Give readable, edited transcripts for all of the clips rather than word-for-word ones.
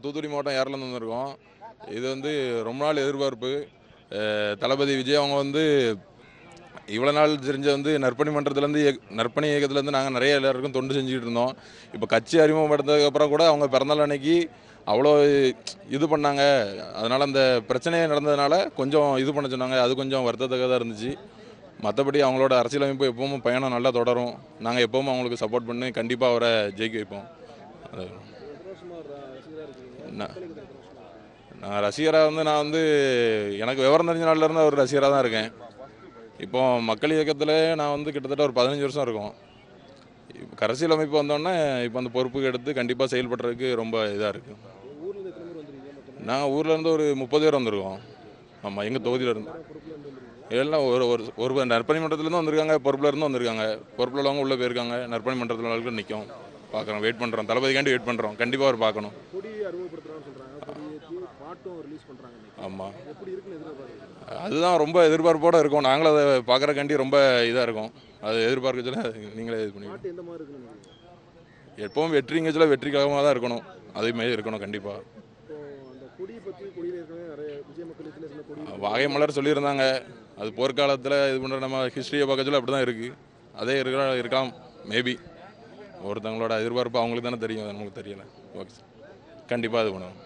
தூத்துக்குடி மாவட்டம் ஏரலேருந்து வந்திருக்கோம். இது வந்து ரொம்ப நாள் எதிர்பார்ப்பு. தளபதி விஜய் அவங்க வந்து இவ்வளோ நாள் தெரிஞ்ச வந்து நற்பணி மன்றத்துலேருந்து நற்பணி இயக்கத்துலேருந்து நாங்கள் நிறைய எல்லாருக்கும் தொண்டு செஞ்சுக்கிட்டு இருந்தோம். இப்போ கட்சி அறிமுகப்படுத்ததுக்கப்புறம் கூட அவங்க பிறந்தநாள் அன்னைக்கு அவ்வளோ இது பண்ணாங்க. அதனால் அந்த பிரச்சனையே நடந்ததுனால கொஞ்சம் இது பண்ண சொன்னாங்க. அது கொஞ்சம் வருத்தத்தக்கதாக இருந்துச்சு. மற்றபடி அவங்களோட அரசியலமைப்பு எப்பவும் பயணம் நல்லா தொடரும். நாங்கள் எப்பவும் அவங்களுக்கு சப்போர்ட் பண்ணி கண்டிப்பாக அவரை ஜெயிக்க வைப்போம். நான் ரசிகராக வந்து எனக்கு விவரம் தெரிஞ்ச நாள்லேருந்து ஒரு ரசிகராக தான் இருக்கேன். இப்போ மக்கள் இயக்கத்தில் நான் வந்து கிட்டத்தட்ட ஒரு 15 வருஷம் இருக்கும். இப்போ அரசியலமைப்பு வந்தோடனே இப்போ அந்த பொறுப்புக்கு எடுத்து கண்டிப்பாக செயல்படுறதுக்கு ரொம்ப இதாக இருக்குது. நாங்கள் ஊர்லேருந்து ஒரு 30 பேர் வந்திருக்கோம். ஆமாம், எங்கள் தொகுதியிலேருந்து எல்லாம் ஒரு நற்பணி மன்றத்துலேருந்து வந்திருக்காங்க, பொறுப்பில் இருந்து வந்திருக்காங்க. பொறுப்பில் உள்ளவங்க உள்ளே போயிருக்காங்க. நற்பணி மன்றத்தில் நிற்கும், பார்க்குறோம், வெயிட் பண்ணுறோம். தளபதிக்காண்டி வெயிட் பண்ணுறோம். கண்டிப்பாக அவர் பார்க்கணும். ஆமாம், அதுதான் ரொம்ப எதிர்பார்ப்போடு இருக்கும். நாங்களும் அதை பார்க்குறக்காண்டி ரொம்ப இதாக இருக்கும். அது எதிர்பார்க்க சொல்ல நீங்களே இது பண்ணிக்கலாம். எப்பவும் வெற்றிங்கச்சில் வெற்றிக்காகமாக தான் இருக்கணும். அதேமாதிரி இருக்கணும் கண்டிப்பாக. வாகை மலர் சொல்லியிருந்தாங்க. அது போர்க்காலத்தில் இது பண்ணுற நம்ம ஹிஸ்ட்ரியை பார்க்கச்சல அப்படி தான் இருக்குது. அதே இருக்கலாம் மேபி. ஒருத்தவங்களோட எதிர்பார்ப்பு அவங்களுக்கு தானே தெரியும், நமக்கு தெரியலை. ஓகே சார், கண்டிப்பாக இது பண்ணுவோம்.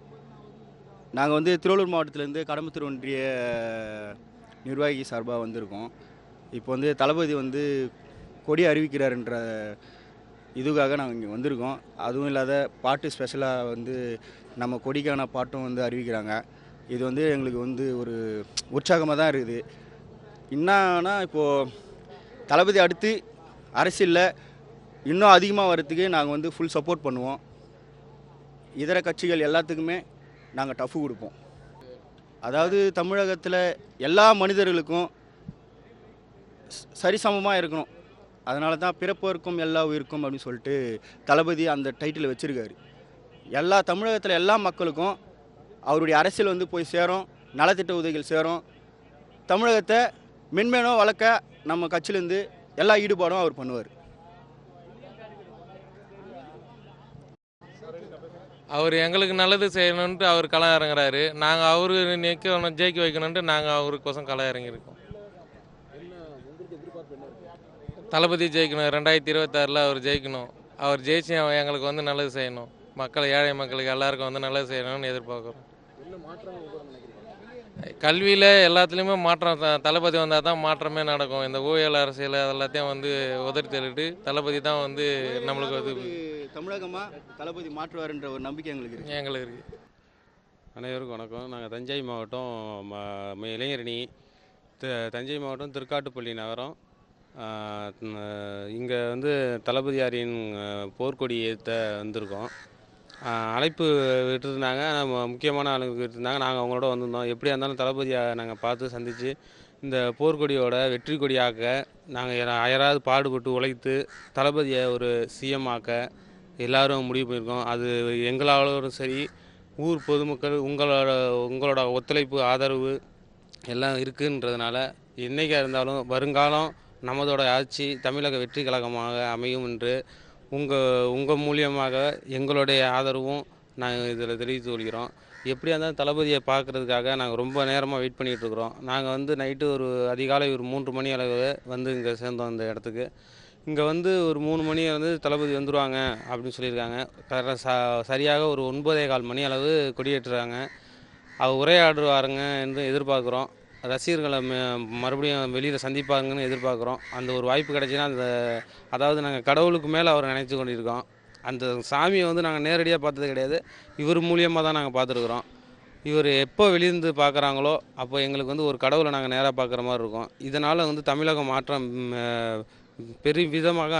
நாங்கள் வந்து திருவள்ளூர் மாவட்டத்திலேருந்து கடம்பத்தூர் ஒன்றிய நிர்வாகி சார்பாக வந்திருக்கோம். இப்போ வந்து தளபதி வந்து கொடி அறிவிக்கிறாருன்ற இதுக்காக நாங்கள் இங்கே வந்திருக்கோம். அதுவும் இல்லாத பாட்டு ஸ்பெஷலாக வந்து நம்ம கொடிக்கான பாட்டும் வந்து அறிவிக்கிறாங்க. இது வந்து எங்களுக்கு வந்து ஒரு உற்சாகமாக தான் இருக்குது. என்னன்னா இப்போது தளபதி அடுத்து அரசியலில் இன்னும் அதிகமாக வர்றதுக்கு நாங்கள் வந்து ஃபுல் சப்போர்ட் பண்ணுவோம். இதர கட்சிகள் எல்லாத்துக்குமே நாங்கள் டஃப் கொடுப்போம். அதாவது தமிழகத்தில் எல்லா மனிதர்களுக்கும் சரிசமமாக இருக்கணும். அதனால தான் பிறப்போருக்கும் எல்லா உயிருக்கும் அப்படின்னு சொல்லிட்டு தளபதி அந்த டைட்டில் வச்சுருக்காரு. தமிழகத்தில் எல்லா மக்களுக்கும் அவருடைய அரசியல் வந்து போய் சேரும், நலத்திட்ட உதவிகள் சேரும். தமிழகத்தை மென்மேலும் வளர்க்க நம்ம கட்சியிலேருந்து எல்லா ஈடுபாடும் அவர் பண்ணுவார். அவர் எங்களுக்கு நல்லது செய்யணுன்ட்டு அவர் களம் இறங்குறாரு. நாங்கள் அவரு நிற்கணும், ஜெயிக்க வைக்கணுன்ட்டு நாங்கள் அவருக்கோசம் களம் இறங்கியிருக்கோம். தளபதி ஜெயிக்கணும், 2026 அவர் ஜெயிக்கணும். அவர் ஜெயிச்சு எங்களுக்கு வந்து நல்லது செய்யணும். ஏழை மக்களுக்கு எல்லாருக்கும் வந்து நல்லது செய்யணும்னு எதிர்பார்க்குறோம். கல்வியில் எல்லாத்துலேயுமே மாற்றம், தளபதி வந்தால் தான் மாற்றமே நடக்கும். இந்த ஊழல் அரசியல் எல்லாத்தையும் வந்து உதறி தள்ளிட்டு தளபதி தான் வந்து நம்மளுக்கு வந்து தமிழகமாக தளபதி மாற்றுவார்ன்ற ஒரு நம்பிக்கை எங்களுக்கு இருக்குது. அனைவருக்கும் வணக்கம். நாங்கள் தஞ்சை மாவட்டம் இளைஞரணி, தஞ்சை மாவட்டம் திருக்காட்டுப்பள்ளி நகரம். இங்கே வந்து தளபதியாரின் போர்க்கொடி ஏற்ற வந்திருக்கோம். அழைப்பு விட்டுருந்தாங்க, முக்கியமான ஆளுங்களுக்கு விட்டுருந்தாங்க. நாங்கள் அவங்களோட வந்திருந்தோம். எப்படியா இருந்தாலும் தளபதியை நாங்கள் பார்த்து சந்தித்து இந்த போர்க்கொடியோட வெற்றி கொடியாக்க நாங்கள் அயராது பாடுபட்டு உழைத்து தளபதியை ஒரு சிஎம் ஆக்க எல்லோரும் முடிவு பண்ணியிருக்கோம். அது எங்களாலும் சரி, ஊர் பொதுமக்கள் உங்களோட ஒத்துழைப்பு ஆதரவு எல்லாம் இருக்குன்றதுனால என்றைக்காக இருந்தாலும் வருங்காலம் நமதோட ஆட்சி தமிழக வெற்றி கழகமாக அமையும் என்று உங்கள் மூலியமாக எங்களுடைய ஆதரவும் நாங்கள் இதில் தெரிவித்து கொள்கிறோம். எப்படியா இருந்தாலும் தளபதியை பார்க்குறதுக்காக நாங்கள் ரொம்ப நேரமாக வெயிட் பண்ணிகிட்ருக்குறோம். நாங்கள் வந்து நைட்டு ஒரு அதிகாலை ஒரு 3 மணி அளவு வந்து இங்கே சேர்ந்தோம். இந்த இடத்துக்கு இங்கே வந்து ஒரு 3 மணி வந்து தளபதி வந்துடுவாங்க அப்படின்னு சொல்லியிருக்காங்க. சரியாக ஒரு 9:15 மணி அளவு கொடியேற்றுறாங்க. அவர் உரையாடுவாருங்க என்று எதிர்பார்க்குறோம். ரசிகர்களை மறுபடியும் வெளியில் சந்திப்பாங்கன்னு எதிர்பார்க்குறோம். அந்த ஒரு வாய்ப்பு கிடைச்சின்னா அதாவது நாங்கள் கடவுளுக்கு மேலே அவரை நினைத்து கொண்டிருக்கோம். அந்த சாமியை வந்து நாங்கள் நேரடியாக பார்த்தது கிடையாது. இவர் மூலியமாக தான் நாங்கள் பார்த்துருக்குறோம். இவர் எப்போ வெளியிருந்து பார்க்குறாங்களோ அப்போ எங்களுக்கு வந்து ஒரு கடவுளை நாங்கள் நேராக பார்க்குற மாதிரி இருக்கும். இதனால் வந்து தமிழக மாற்றம் பெருவிதமாக